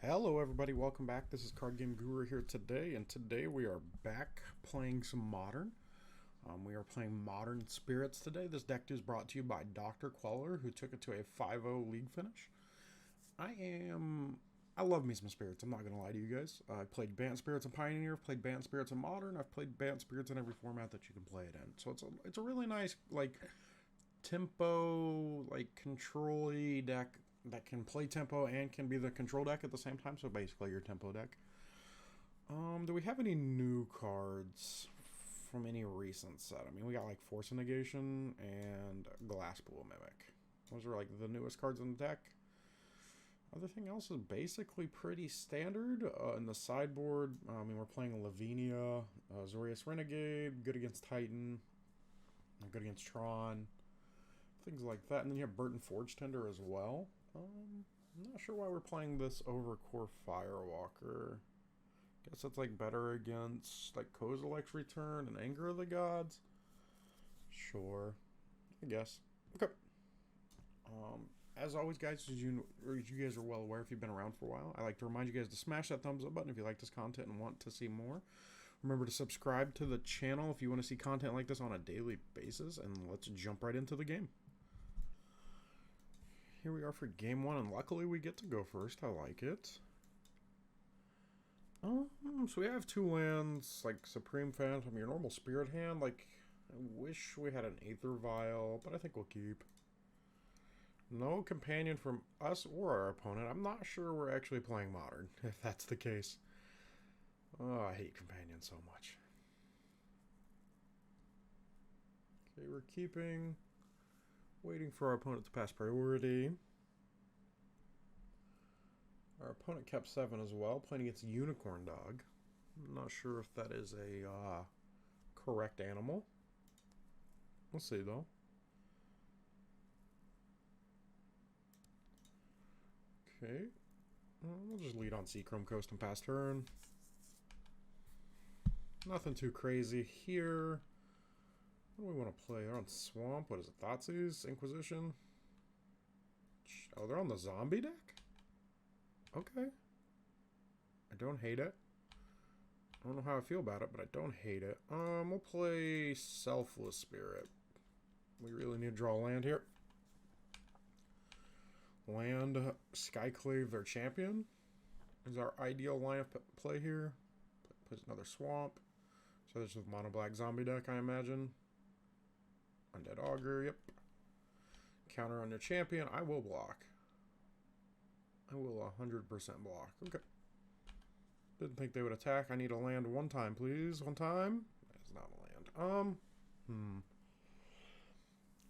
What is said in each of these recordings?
Hello everybody, welcome back. This is Card Game Guru here today, and today we are back playing some Modern. We are playing Modern Spirits today. This deck is brought to you by Dr. Queller, who took it to a 5-0 league finish. I love me some Spirits, I'm not going to lie to you guys. I played Bant Spirits and Pioneer, I've played Bant Spirits and Modern, I've played Bant Spirits in every format that you can play it in. So it's a really nice, tempo, control-y deck that can play tempo and can be the control deck at the same time, so basically your tempo deck. Do we have any new cards from any recent set? I mean, we got like Force Negation and Glasspool Mimic. Those are like the newest cards in the deck. Everything else is basically pretty standard. In the sideboard, I mean, we're playing Lavinia, Azorious Renegade, good against Titan, good against Tron, things like that. And then you have Burton Forge Tender as well. I'm not sure why we're playing this over Core Firewalker. Guess it's like better against like Kozilek's Return and Anger of the Gods. Sure, I guess. Okay. As always, guys, as you guys are well aware if you've been around for a while, I like to remind you guys to smash that thumbs up button if you like this content and want to see more. Remember to subscribe to the channel if you want to see content like this on a daily basis, and let's jump right into the game. Here we are for game one, and luckily we get to go first. I like it. So we have two lands, like Supreme Phantom, your normal Spirit hand. Like, I wish we had an Aether Vial, but I think we'll keep. No companion from us or our opponent. I'm not sure we're actually playing Modern, if that's the case. Oh, I hate companions so much. Okay, we're keeping. Waiting for our opponent to pass priority. Our opponent kept 7 as well, playing against Unicorn Dog. I'm not sure if that is a correct animal. We'll see, though. Okay. We'll just lead on Seachrome Coast and pass turn. Nothing too crazy here. What do we want to play? They're on Swamp. What is it? Thoughtseize? Inquisition? Oh, they're on the zombie deck? Okay. I don't hate it. I don't know how I feel about it, but I don't hate it. We'll play Selfless Spirit. We really need to draw land here. Land Skyclave, their champion, is our ideal line of play here. Plays another Swamp. So this is mono black zombie deck, I imagine. Undead Augur, yep. Counter on your champion. I will block. I will 100% block. Okay. Didn't think they would attack. I need a land one time, please. One time. It's not a land.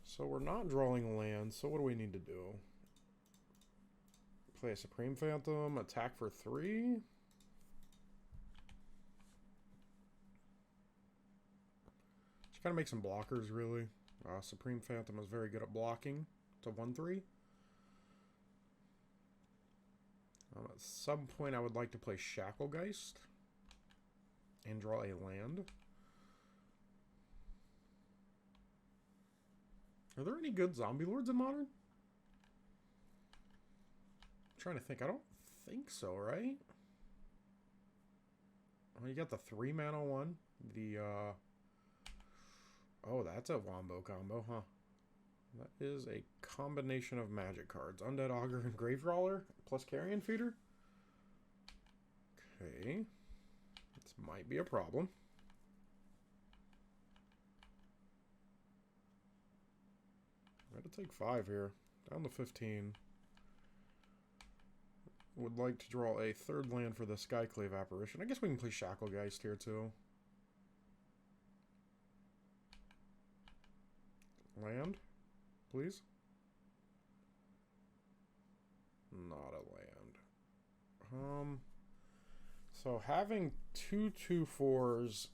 So we're not drawing land, so what do we need to do? Play a Supreme Phantom, attack for 3. Just gotta make some blockers, really. Supreme Phantom is very good at blocking. It's a 1-3. At some point, I would like to play Shacklegeist and draw a land. Are there any good zombie lords in Modern? I'm trying to think. I don't think so, right? Oh, you got the 3-mana one. The, oh, that's a Wombo combo, huh? That is a combination of magic cards. Undead Augur and Gravecrawler, plus Carrion Feeder. Okay. This might be a problem. I'm going to take 5 here. Down to 15. Would like to draw a third land for the Skyclave Apparition. I guess we can play Shacklegeist here, too. Land, please. Not a land. So having 2/2/4s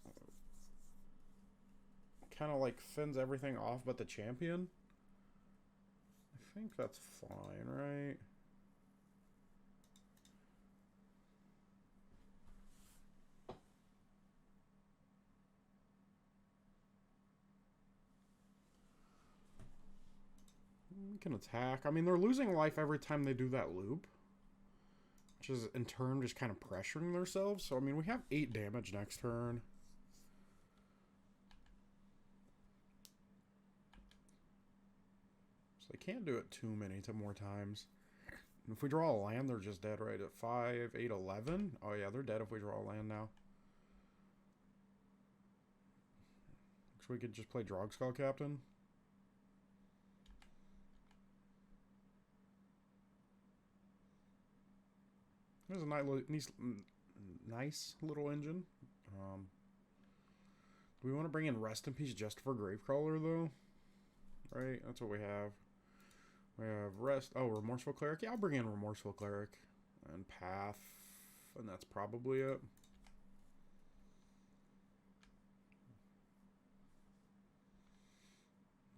kind of like fends everything off but the champion. I think that's fine, right? We can attack. I mean, they're losing life every time they do that loop. which is in turn just kind of pressuring themselves. So, I mean, we have 8 damage next turn. So they can't do it too many more times. And if we draw a land, they're just dead, right? At 5, 8, 11. Oh, yeah, they're dead if we draw a land now. So we could just play Drog Skull Captain. There's a nice little engine. Do we want to bring in Rest in Peace just for Gravecrawler, though? Right? That's what we have. We have Remorseful Cleric. Yeah, I'll bring in Remorseful Cleric. And Path. And that's probably it.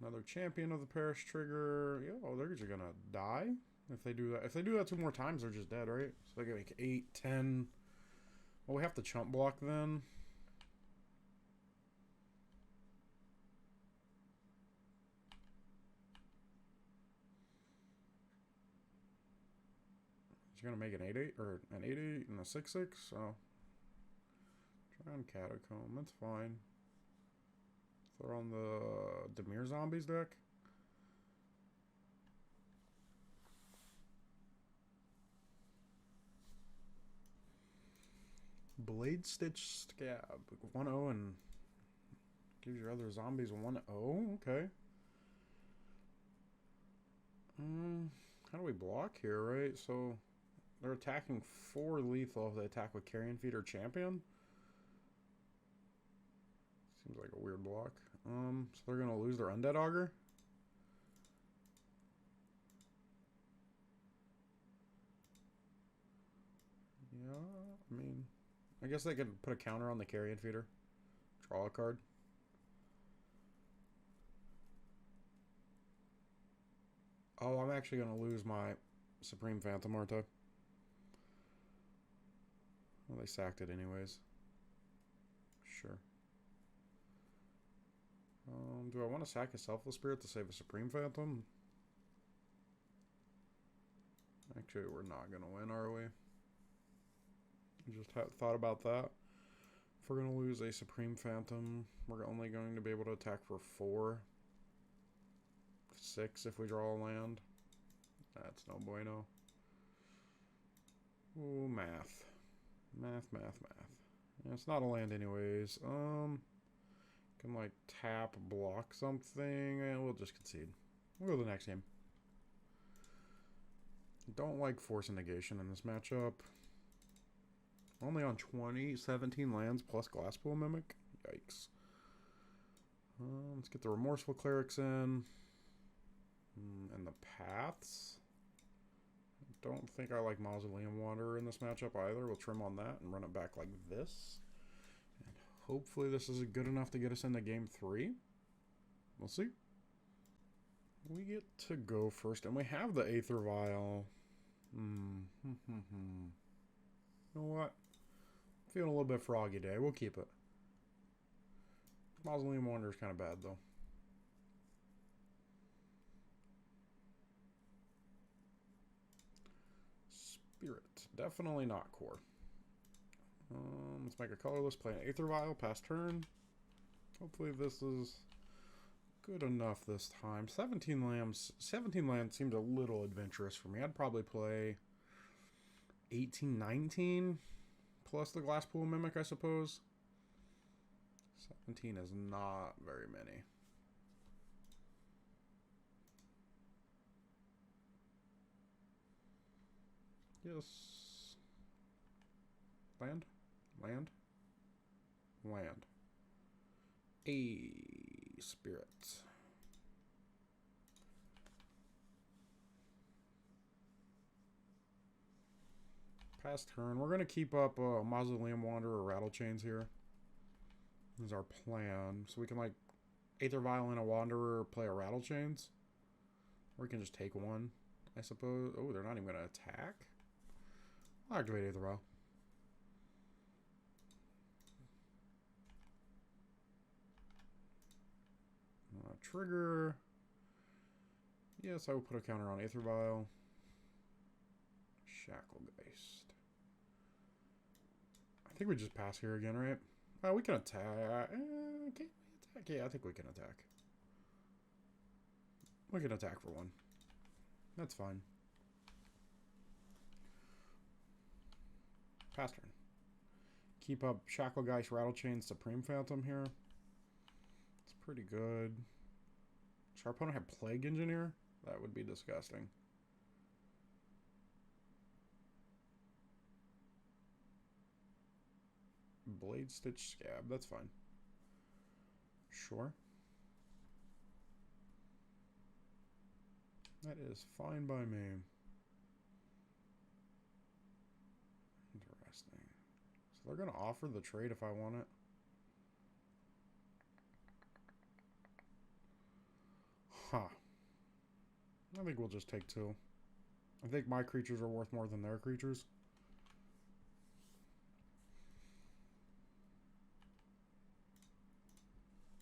Another Champion of the Parish trigger. Yeah, oh, they're just going to die if they do that. If they do that 2 more times, they're just dead, right? So they can make 8, 10. Well, we have to chump block then. He's going to make an 8-8 or an 8-8 and a 6-6. So try on Catacomb. That's fine. Throw on the Demir Zombies deck. Blade Stitch Scab. 1-0 and gives your other zombies 1-0. Okay. How do we block here, right? So they're attacking 4 lethal if they attack with Carrion Feed or Champion. Seems like a weird block. So they're going to lose their Undead Augur. Yeah, I mean, I guess they could put a counter on the Carrion Feeder. Draw a card. Oh, I'm actually going to lose my Supreme Phantom, aren't I? Well, they sacked it anyways. Sure. Do I want to sack a Selfless Spirit to save a Supreme Phantom? Actually, we're not going to win, are we? Just thought about that. If we're going to lose a Supreme Phantom, we're only going to be able to attack for 4. 6 if we draw a land. That's no bueno. Ooh, math. Math. Yeah, it's not a land anyways. Can like tap, block something, and we'll just concede. We'll go to the next game. Don't like Force and Negation in this matchup. Only on 17 lands plus Glasspool Mimic. Yikes. Let's get the Remorseful Clerics in. And the Paths. Don't think I like Mausoleum Wanderer in this matchup either. We'll trim on that and run it back like this. And hopefully this is good enough to get us into game 3. We'll see. We get to go first, and we have the Aether Vial. You know what? Feeling a little bit froggy day. We'll keep it. Mausoleum Wanderer is kind of bad, though. Spirit. Definitely not core. Let's make a colorless, play an Aether Vial, pass turn. Hopefully this is good enough this time. 17 lands seems a little adventurous for me. I'd probably play 18, 19 plus the Glasspool Mimic, I suppose. 17 is not very many. Yes. Land. A Spirit. Pass turn. We're going to keep up Mausoleum Wanderer or Rattle Chains here. This is our plan. So we can like Aether Vial and a Wanderer, play a Rattle Chains. Or we can just take one, I suppose. Oh, they're not even going to attack. I'll activate Aether Vial. Trigger. Yes, I will put a counter on Aether Vial. Shacklegeist. think we just pass here again, right? Oh, we can attack. Can't we attack? Yeah, I think we can attack. We can attack for 1. That's fine. Pass turn. Keep up Shacklegeist, Rattlechain, Supreme Phantom here. It's pretty good. Should our opponent have Plague Engineer? That would be disgusting. Blade Stitch Scab, that's fine. Sure. That is fine by me. Interesting. So they're going to offer the trade if I want it. Huh. I think we'll just take 2. I think my creatures are worth more than their creatures.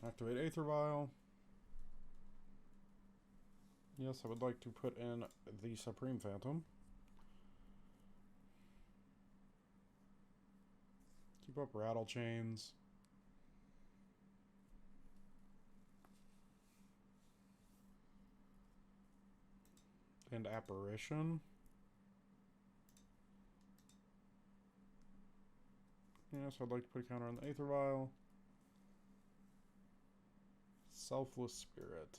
Activate Aether Vial. Yes, I would like to put in the Supreme Phantom. Keep up Rattle Chains. And Apparition. Yes, I'd like to put a counter on the Aether Vial. Selfless Spirit.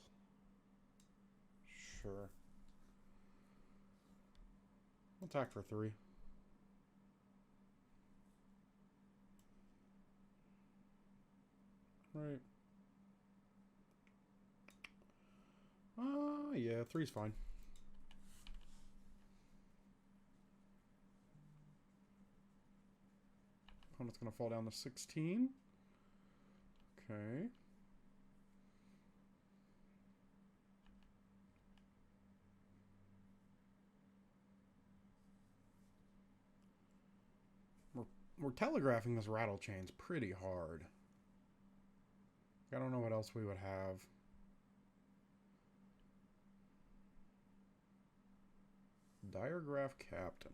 Sure. Attack for 3. Right. Yeah, 3's fine. Opponent's gonna fall down to 16. Okay. We're telegraphing this Rattle Chains pretty hard. I don't know what else we would have. Diregraph Captain.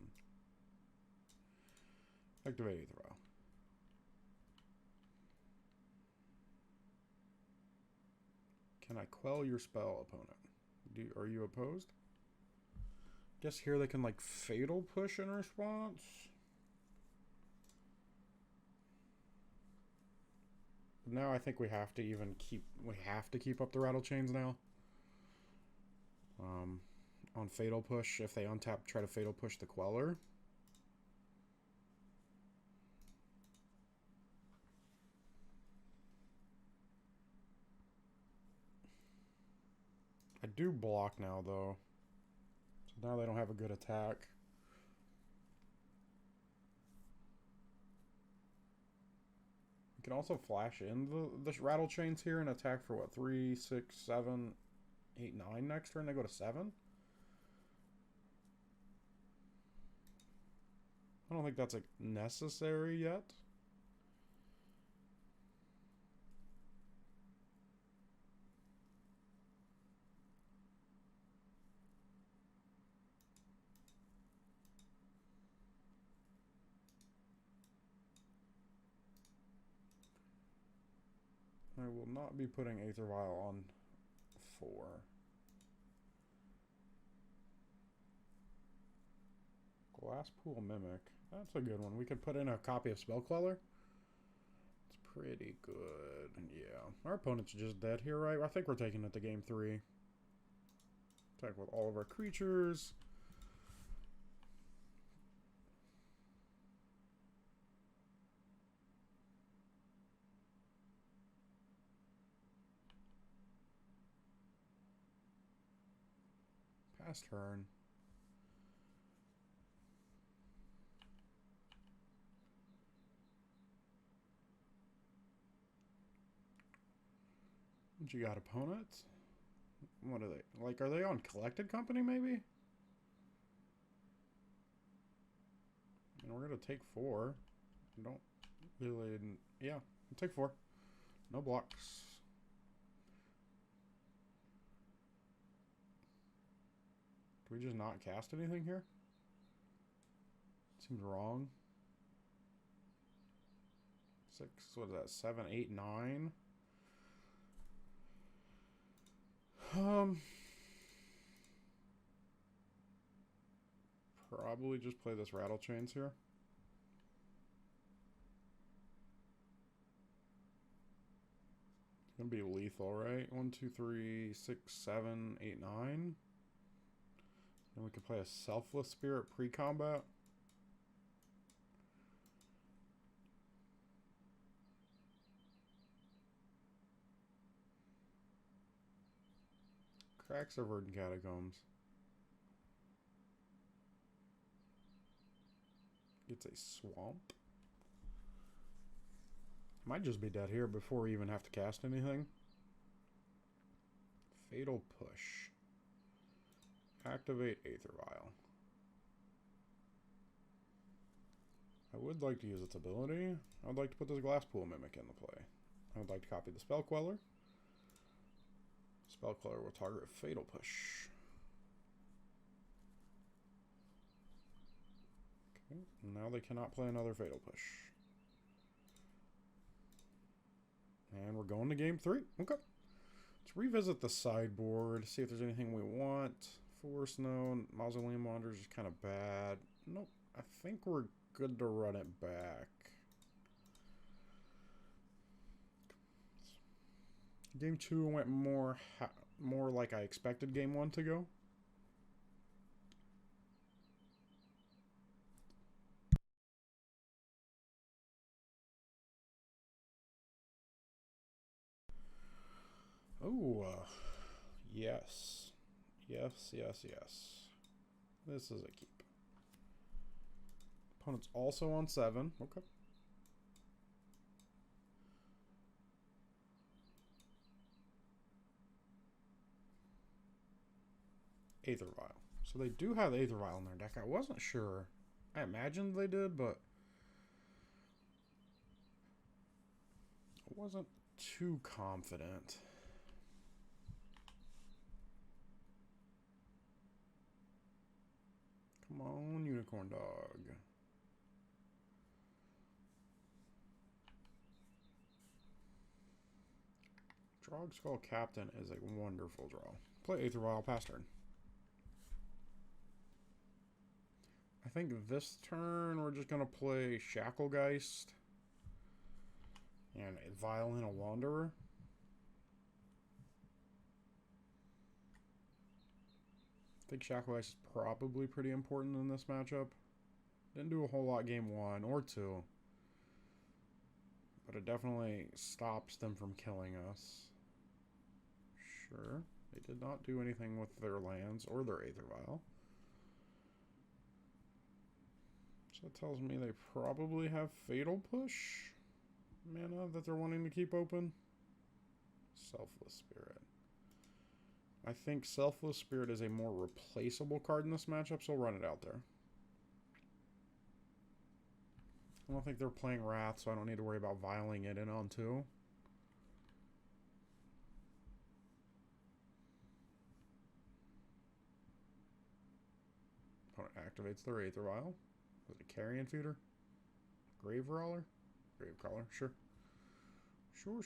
Activate Aether Vial. Can I quell your spell, opponent? Are you opposed? Guess here they can like Fatal Push in response. Now I think we have to keep up the Rattle Chains now. On Fatal Push, if they untap, try to Fatal Push the Queller. I do block now, though. So now they don't have a good attack. You can also flash in the Rattle Chains here and attack for what? 3, 6, 7, 8, 9 next turn. They go to 7. I don't think that's like necessary yet. I will not be putting Aether Vial on 4. Glasspool Mimic. That's a good one. We could put in a copy of Spell Queller. It's pretty good. Yeah. Our opponent's just dead here, right? I think we're taking it to game 3. Attack with all of our creatures. Pass turn. What you got, opponent? What are they? Like, are they on Collected Company, maybe? And we're going to take 4. Don't really... Yeah, we'll take 4. No blocks. Do we just not cast anything here? Seems wrong. 6, what is that? 7, 8, 9. Probably just play this Rattle Chains here. It's gonna be lethal, right? 1, 2, 3, 6, 7, 8, 9. And we could play a Selfless Spirit pre-combat. Cracks of Verdant Catacombs. Gets a Swamp. Might just be dead here before we even have to cast anything. Fatal Push. Activate Aether Vial. I would like to use its ability. I would like to put this Glasspool Mimic into play. I would like to copy the Spell Queller. Spell Queller will target Fatal Push. Okay, now they cannot play another Fatal Push. And we're going to game 3. Okay. Let's revisit the sideboard, see if there's anything we want. Forest Snow, Mausoleum Wanderers is kind of bad. Nope. I think we're good to run it back. Game 2 went more like I expected game 1 to go. Oh, yes. Yes, yes, yes. This is a keep. Opponent's also on 7. Okay. Aether Vial. So they do have Aether Vial in their deck. I wasn't sure. I imagined they did, but I wasn't too confident. Come on, Unicorn Dog. Drog Skull Captain is a wonderful draw. Play Aether Vial past turn. I think this turn we're just going to play Shacklegeist and Vial in a Wanderer. I think Shacklegeist is probably pretty important in this matchup. Didn't do a whole lot game 1 or 2. But it definitely stops them from killing us. Sure. They did not do anything with their lands or their Aether Vial. So that tells me they probably have Fatal Push mana that they're wanting to keep open. Selfless Spirit. I think Selfless Spirit is a more replaceable card in this matchup, so I'll run it out there. I don't think they're playing Wrath, so I don't need to worry about vialing it in on 2. Opponent activates their Aether Vial. Was it a Carrion Feeder? Grave Crawler? Grave Crawler, sure. Sure.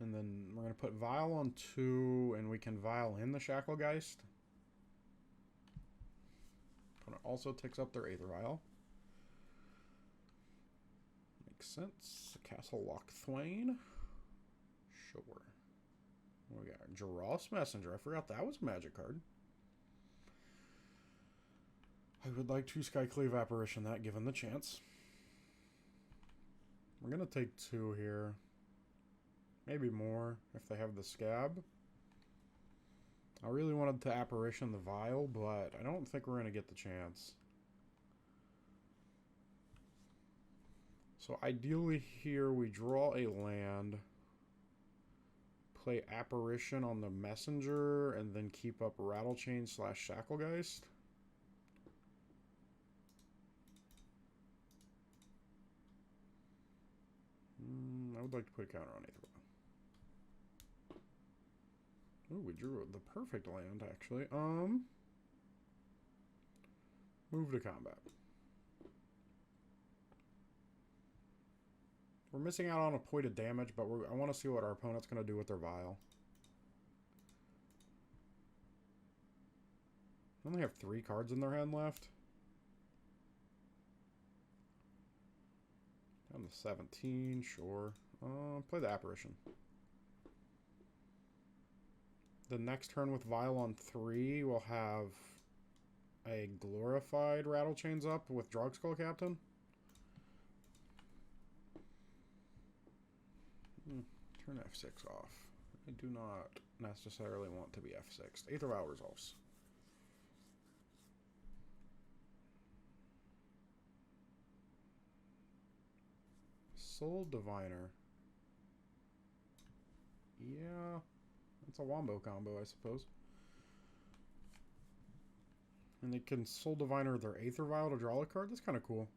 And then we're going to put Vial on 2, and we can Vial in the Shacklegeist. Opponent also takes up their Aether Vial. Makes sense. Castle Lock Thwain. Sure. We got Jaros Messenger. I forgot that was a magic card. I would like to Skycleave Apparition that, given the chance. We're going to take 2 here. Maybe more, if they have the Scab. I really wanted to Apparition the Vial, but I don't think we're going to get the chance. So ideally here, we draw a land, play Apparition on the Messenger, and then keep up Rattlechain / Shacklegeist. I would like to put a counter on Aether Vial. Ooh, we drew the perfect land, actually. Move to combat. We're missing out on a point of damage, but I want to see what our opponent's going to do with their Vial. They only have 3 cards in their hand left. Down to 17, sure. Play the Apparition. The next turn with Vial on 3, we'll have a glorified Rattle Chains up with Drogskull Captain. Turn F6 off. I do not necessarily want to be F6. Aether Vial resolves. Soul Diviner. Yeah, it's a Wombo combo, I suppose. And they can Soul Diviner their Aether Vial to draw a card. That's kind of cool.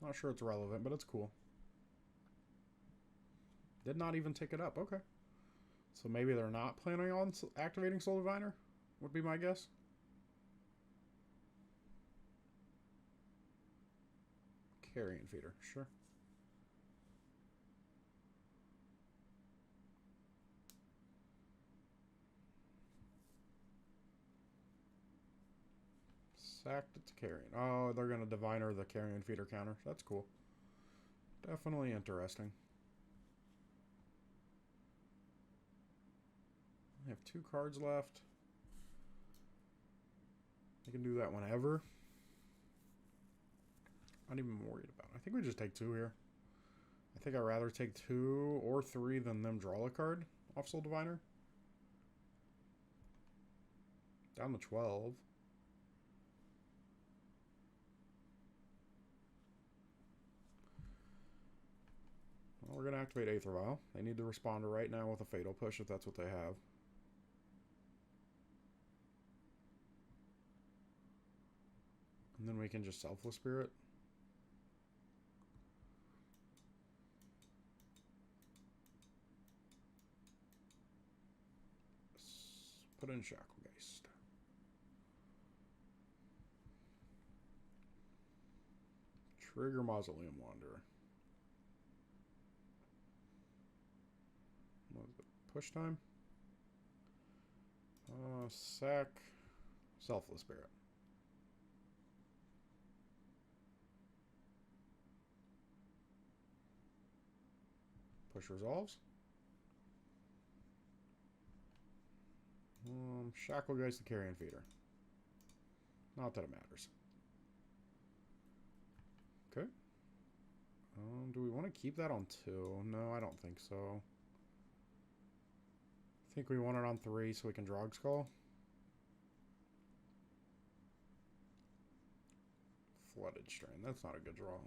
Not sure it's relevant, but it's cool. Did not even take it up. Okay. So maybe they're not planning on activating Soul Diviner, would be my guess. Carrion Feeder, sure. Sacked its Carrion. Oh, they're going to Diviner the Carrion Feeder counter. That's cool. Definitely interesting. I have 2 cards left. I can do that whenever. Not even worried about it. I think we just take 2 here. I think I'd rather take 2 or 3 than them draw a card off Soul Diviner. Down to 12. Well, we're going to activate Aether Vial. They need to respond right now with a Fatal Push if that's what they have. And then we can just Selfless Spirit. Put in Shacklegeist. Trigger Mausoleum Wanderer. What was it? Push time? Sack. Selfless Spirit. Push resolves. Shacklegeist the Carrion Feeder. Not that it matters. Okay. Do we want to keep that on 2? No, I don't think so. I think we want it on 3 so we can Drogskull. Flooded Strain. That's not a good draw.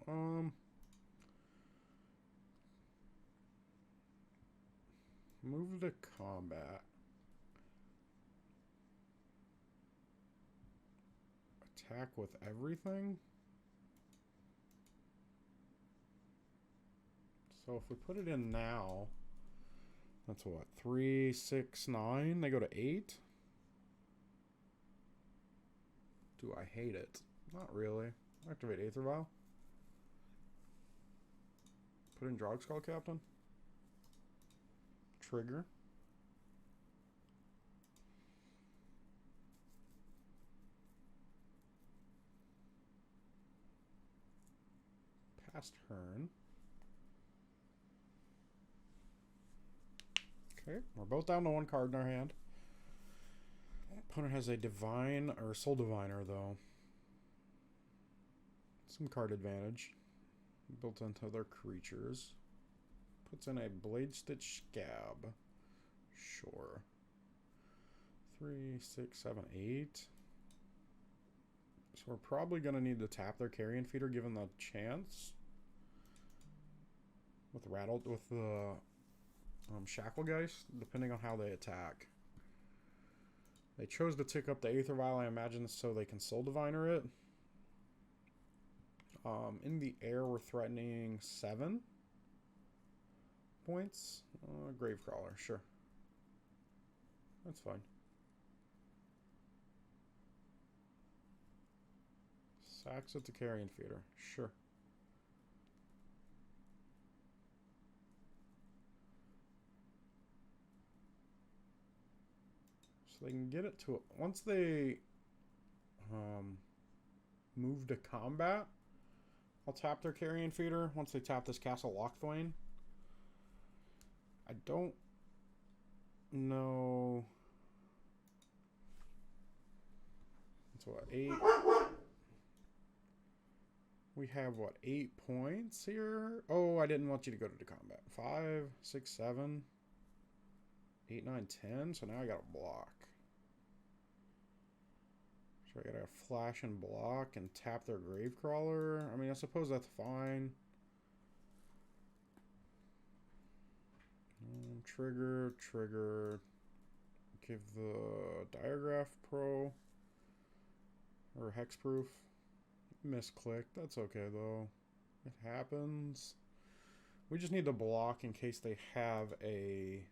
Move to combat. Attack with everything. So if we put it in now, that's what? 3, 6, 9. They go to 8. Do I hate it? Not really. Activate Aether Vial. Put in Drogskull Captain. Trigger. Past turn. Okay, we're both down to 1 card in our hand. Opponent has a Divine or Soul Diviner though. Some card advantage built into their creatures. Puts in a Blade Stitch Scab. Sure. 3, 6, 7, 8. So we're probably going to need to tap their Carrion Feeder given the chance. With the Shacklegeist, depending on how they attack. They chose to tick up the Aether Vial, I imagine, so they can Soul Diviner it. In the air, we're threatening 7 points. Gravecrawler, sure. That's fine. Sacks it to Carrion Feeder, sure. So they can get it to... Once they move to combat, I'll tap their carrion feeder once they tap this Castle Lochthwain. I don't know... That's what, 8? We have, what, 8 points here? Oh, I didn't want you to go to the combat. 5, 6, 7, 8, 9, 10. So now I got to block. So I got to flash and block and tap their Gravecrawler. I mean, I suppose that's fine. Trigger, trigger. Give the Diagraph Pro. Or Hexproof. Misclicked. That's okay, though. It happens. We just need to block in case they have a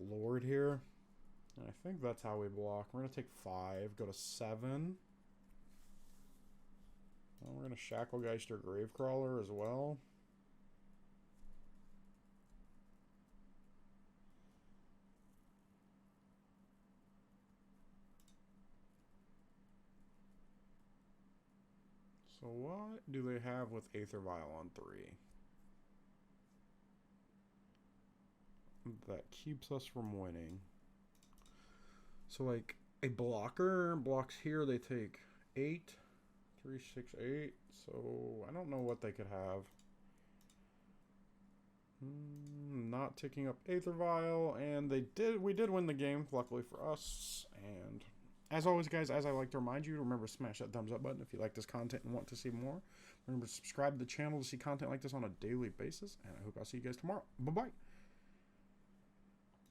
Lord here. And I think that's how we block. We're going to take 5, go to 7. And we're going to Shacklegeister Gravecrawler as well. So what do they have with Aether Vial on 3? That keeps us from winning. So like a blocker blocks here, they take 8, 3, 6, 8. So I don't know what they could have. Not ticking up Aether Vial, and we did win the game, luckily for us. And as always, guys, as I like to remind you, remember to smash that thumbs up button if you like this content and want to see more. Remember to subscribe to the channel to see content like this on a daily basis. And I hope I'll see you guys tomorrow. Bye-bye.